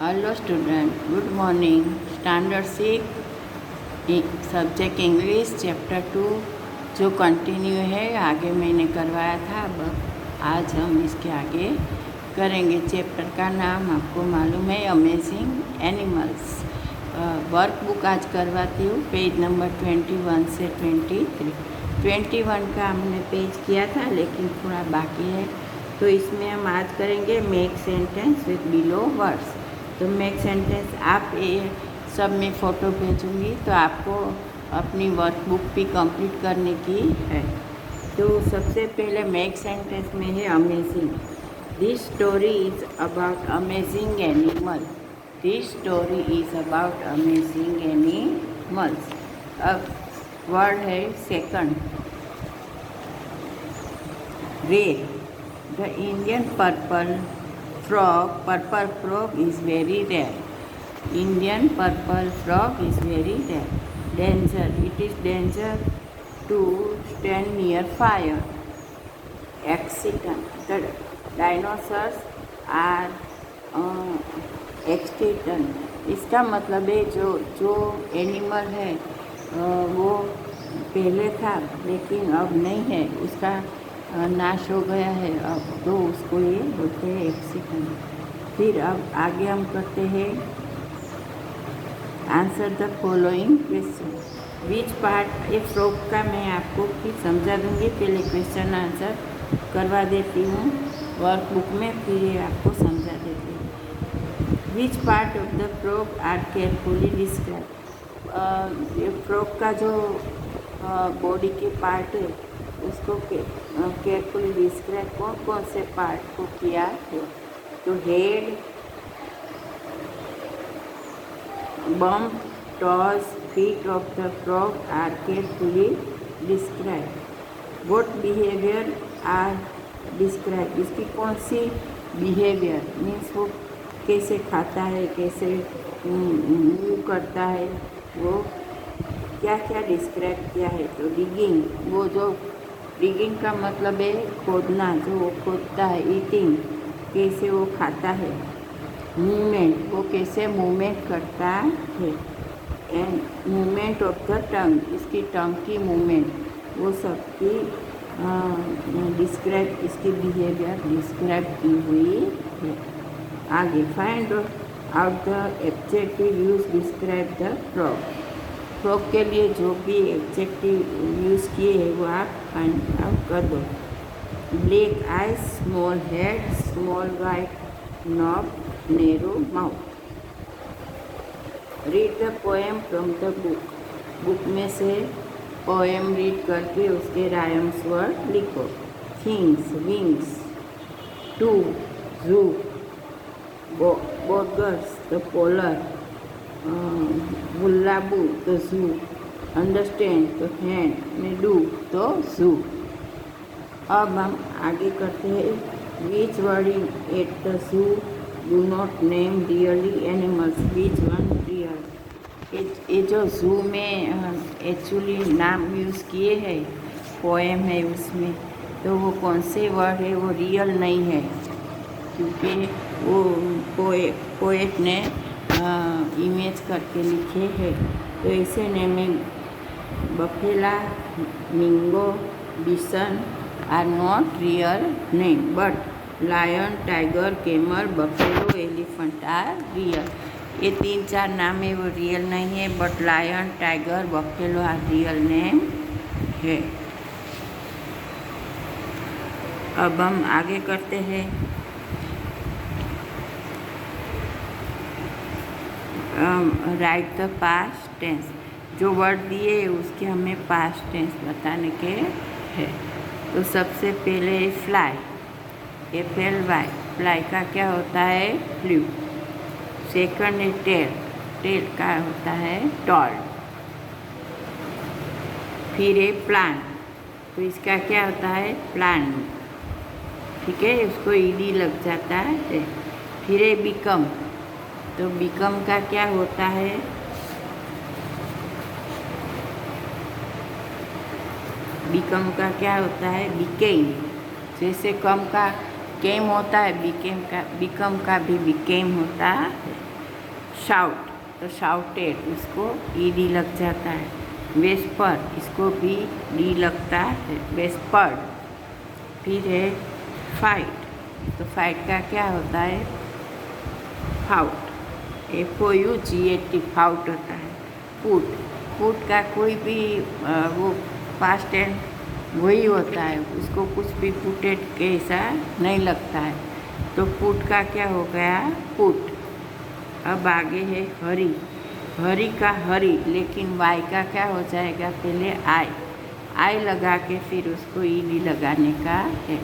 Hello student, good morning. Standard 6 subject English chapter 2 जो continue है, आगे मैंने करवाया था। अब आज हम इसके आगे करेंगे। चैप्टर का नाम आपको मालूम है, अमेजिंग एनिमल्स। वर्कबुक आज करवाती हूँ, पेज नंबर 21 से 23। 21 का हमने पेज किया था, लेकिन थोड़ा बाकी है, तो इसमें हम आज करेंगे make sentence with below words. तो मेक सेंटेंस आप ये सब में फ़ोटो भेजूँगी, तो आपको अपनी वर्कबुक भी कंप्लीट करने की है। तो सबसे पहले मेक सेंटेंस में है amazing. This story is about amazing animal. This story is about amazing animals. अब वर्ड है second, rare. The Indian purple frog is very rare. Indian purple frog is very rare. Danger. It is danger to stand near fire. Accident. The dinosaurs are extinct. इसका मतलब है जो animal है वो पहले था, लेकिन अब नहीं है, उसका नाश हो गया है अब, तो उसको ये बोलते हैं एक्सीडेंट। फिर अब आगे हम करते हैं answer the following question. Which part, ये फ्रॉग का मैं आपको फिर समझा दूंगी, पहले क्वेश्चन आंसर करवा देती हूँ वर्कबुक में, फिर ये आपको समझा देती हूँ। Which part of the frog are carefully describe. ये फ्रॉग का जो बॉडी के पार्ट है उसको केयरफुली डिस्क्राइब कौन कौन से पार्ट को किया है। तो head, bump, toss, feet of the frog are carefully describe. What behaviour are describe, इसकी कौन सी बिहेवियर मीन्स वो कैसे खाता है, कैसे मूव करता है, वो क्या क्या डिस्क्राइब किया है। तो डिगिंग, वो जो डिगिंग का मतलब है खोदना, जो वो खोदता है। ईटिंग, कैसे वो खाता है। मूवमेंट, वो कैसे मूवमेंट करता है। And movement of the tongue, इसकी टंग की मूवमेंट, वो सब की डिस्क्राइब, इसकी बिहेवियर डिस्क्राइब की हुई है। आगे find out the objective use describe the frog. Frog के लिए जो भी एब्जेक्टिव यूज़ किए हैं वो आप फाइंड आउट कर दो। Black eyes, small head, small white knob, narrow mouth. Read the poem from the book, book में से पोएम रीड करके उसके राइम्स वर्ड लिखो। थिंग्स, विंग्स, टू, जू, बोगर्स, द पोलर, बुल्लाबू, तो जू, अंडरस्टैंड, तो हैंड, में डू, तो जू। अब हम आगे करते हैं which word in at the zoo do not name really animals, which one real. ये जो जू में एक्चुअली नाम यूज़ किए हैं, पोएम है उसमें, तो वो कौन से वर्ड है वो रियल नहीं है, क्योंकि वो पोएट ने इमेज करके लिखे हैं। तो ऐसे नेमिंग बफेला, मिंगो, bison are not real name, but lion, tiger, camel, buffalo, elephant are real. ये 3-4 नाम है वो रियल नहीं है, but lion, tiger, buffalo are real name है। अब हम आगे करते हैं राइट द पास्ट टेंस। जो वर्ड दिए उसके हमें पास्ट टेंस बताने के हैं। तो सबसे पहले फ्लाई, FLY, फ्लाई का क्या होता है, फ्लू। सेकंड है टेल, टेल का होता है टॉल। फिर है प्लांट, तो इसका क्या होता है, प्लांट, ठीक है, उसको ईडी लग जाता है। फिर है बिकम, तो बिकम का क्या होता है, बिकम का क्या होता है, बिकेम। जैसे कम का केम होता है, बिकम का भी बिकेम होता है। शाउट, तो शाउटेड, उसको ईडी लग जाता है। वेस्पर, इसको भी डी लगता है, वेस्पर्ड। फिर है फाइट, तो फाइट का क्या होता है? फाउट, FOUGAT, फाउट होता है। पुट, पुट का कोई भी वो पास्ट टेंस वही होता है, उसको कुछ भी पुटेड के ऐसा नहीं लगता है, तो पुट का क्या हो गया? पुट। अब आगे है हरी, हरी का हरी, लेकिन वाई का क्या हो जाएगा? पहले आई लगा के फिर उसको ईडी लगाने का है,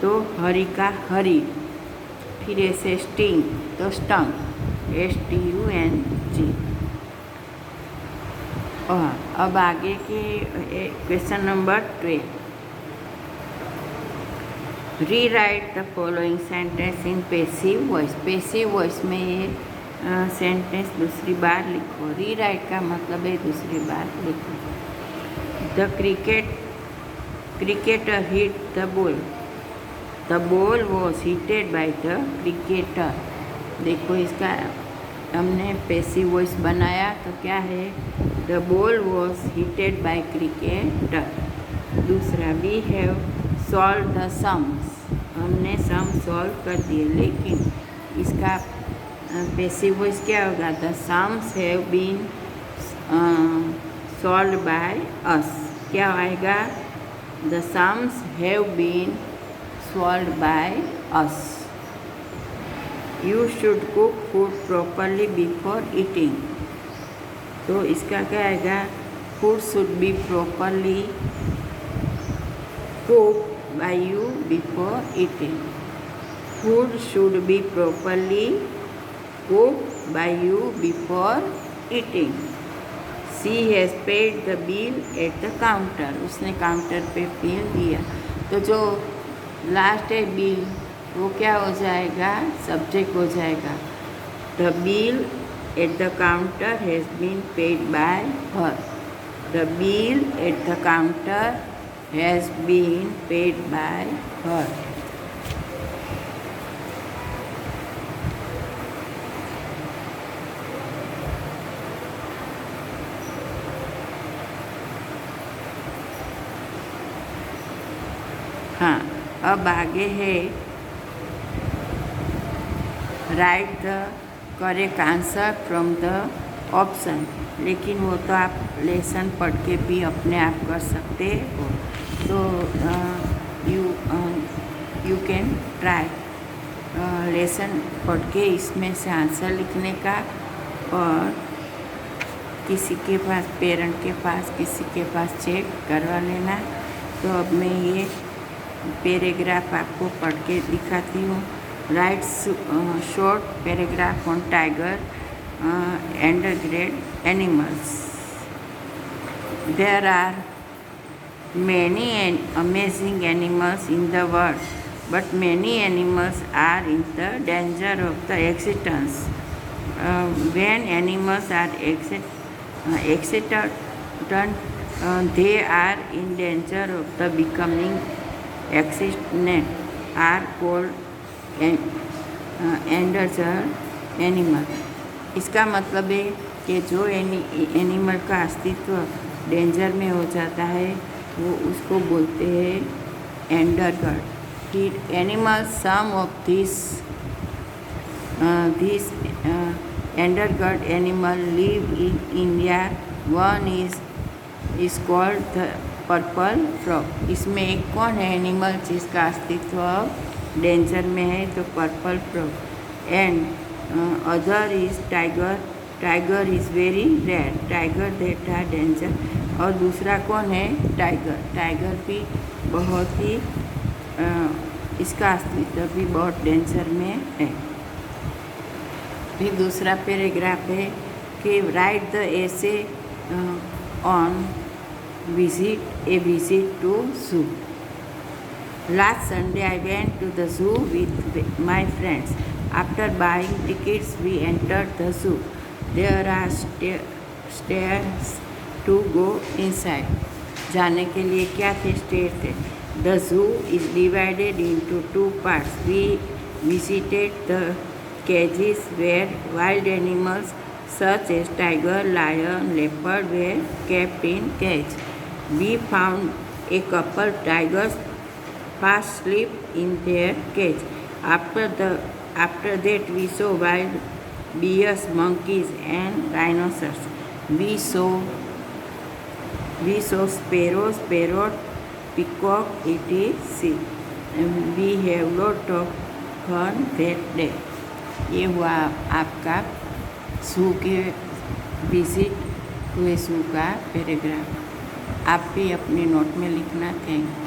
तो हरी का हरी। फिर ऐसे स्टिंग, तो स्टंग, STUNG। अब आगे के question number 12। Rewrite the following sentence in passive voice. Passive voice में ये सेंटेंस दूसरी बार लिखो। रीराइट का मतलब है दूसरी बार लिखो। The cricketer hit the ball, the ball was hitted by the cricketer. देखो इसका हमने पैसिव वॉइस बनाया तो क्या है? The ball was hitted by cricketer. दूसरा, we have solve the sums, हमने सम सॉल्व कर दिए, लेकिन इसका पैसिव वॉइस क्या होगा? The sums have been solve by us. क्या आएगा? The sums have been solve by us. You should cook food properly before eating, तो इसका क्या आएगा? Food should be properly cook by you before eating. Food should be properly cook by you before eating. She has paid the bill at the counter, उसने counter पे bill दिया, तो जो last है बिल, वो क्या हो जाएगा? सब्जेक्ट हो जाएगा। The bill at the counter has been paid by her, the bill at the counter has been paid by her. हाँ, अब आगे है write the correct answer from the option, लेकिन वो तो आप लेसन पढ़ के भी अपने आप कर सकते हो, तो यू कैन ट्राई लेसन पढ़ के इसमें से आंसर लिखने का, और किसी के पास, पेरेंट के पास, किसी के पास चेक करवा लेना। तो अब मैं ये पैराग्राफ आपको पढ़ के दिखाती हूँ। Write short paragraph on tiger endangered animals. There are many amazing animals in the world, but many animals are in the danger of the extinction. When animals are extinct, they are in danger of the becoming extinct, are called endangered animal. इसका मतलब है कि जो animal का अस्तित्व danger में हो जाता है वो उसको बोलते हैं एंडरगर्ड। फिर animals, some of this endangered animal live in India. One is called the purple frog. इसमें एक कौन है एनिमल जिसका अस्तित्व डेंजर में है? तो purple frog. And other is tiger. Tiger is very rare. Tiger that are danger. और दूसरा कौन है? टाइगर। टाइगर भी बहुत ही इसका अस्तित्व भी बहुत डेंजर में है। फिर दूसरा पैराग्राफ है कि write the essay on a visit to zoo. Last Sunday I went to the zoo with my friends. After buying tickets we entered the zoo. There are stairs to go inside. जाने के लिए क्या थे? Stair थे। The zoo is divided into 2 parts. We visited the cages where wild animals such as tiger, lion, leopard were kept in cage. We found a couple tigers fast asleep in their cage. After that we saw wild bears, monkeys and rhinoceros. We saw sparrows, parrot, peacock, etc. And we have lot of fun that day. ये हुआ आपका zoo के visit हुए zoo का paragraph. आप भी अपने note में लिखना। Thank you.